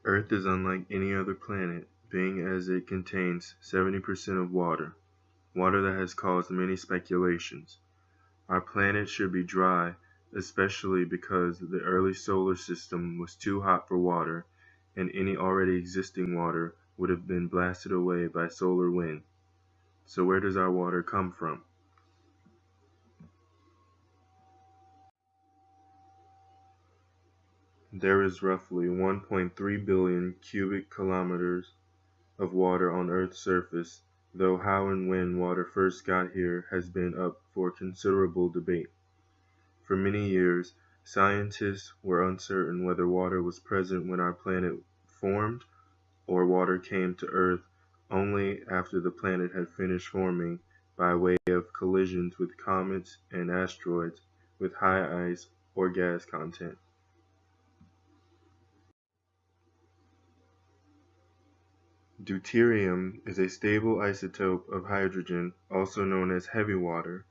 Earth is unlike any other planet, being as it contains 70% of water that has caused many speculations. Our planet should be dry, especially because the early solar system was too hot for water, and any already existing water would have been blasted away by solar wind. So where does our water come from? There is roughly 1.3 billion cubic kilometers of water on Earth's surface, though how and when water first got here has been up for considerable debate. For many years, scientists were uncertain whether water was present when our planet formed, or water came to Earth only after the planet had finished forming by way of collisions with comets and asteroids with high ice or gas content. Deuterium is a stable isotope of hydrogen, also known as heavy water,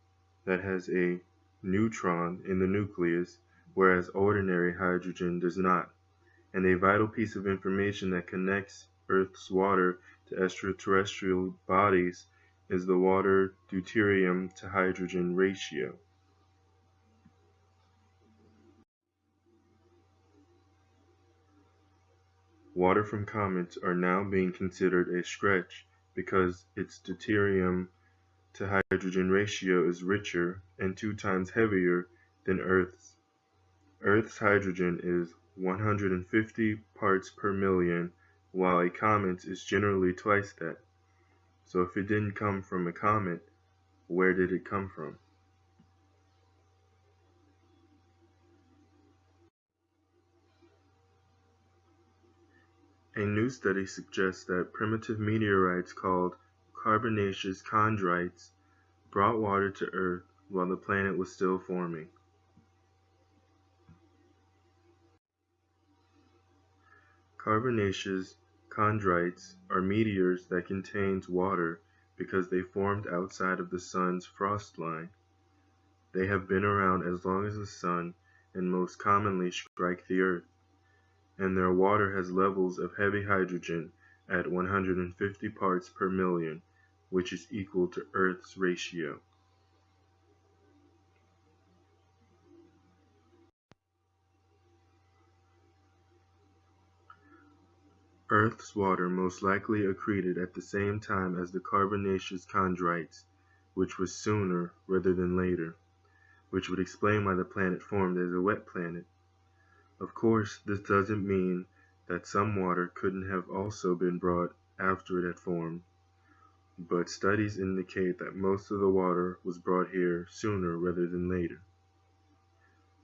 that has a neutron in the nucleus, whereas ordinary hydrogen does not. And a vital piece of information that connects Earth's water to extraterrestrial bodies is the water deuterium to hydrogen ratio. Water from comets are now being considered a stretch because its deuterium to hydrogen ratio is richer and 2 times heavier than Earth's. Earth's hydrogen is 150 parts per million, while a comet's is generally twice that. So if it didn't come from a comet, where did it come from? A new study suggests that primitive meteorites called carbonaceous chondrites brought water to Earth while the planet was still forming. Carbonaceous chondrites are meteors that contains water because they formed outside of the sun's frost line. They have been around as long as the sun and most commonly strike the Earth, and their water has levels of heavy hydrogen at 150 parts per million, which is equal to Earth's ratio. Earth's water most likely accreted at the same time as the carbonaceous chondrites, which was sooner rather than later, which would explain why the planet formed as a wet planet. Of course, this doesn't mean that some water couldn't have also been brought after it had formed, but studies indicate that most of the water was brought here sooner rather than later.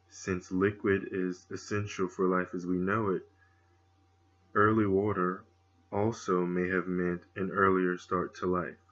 Since liquid is essential for life as we know it, early water also may have meant an earlier start to life.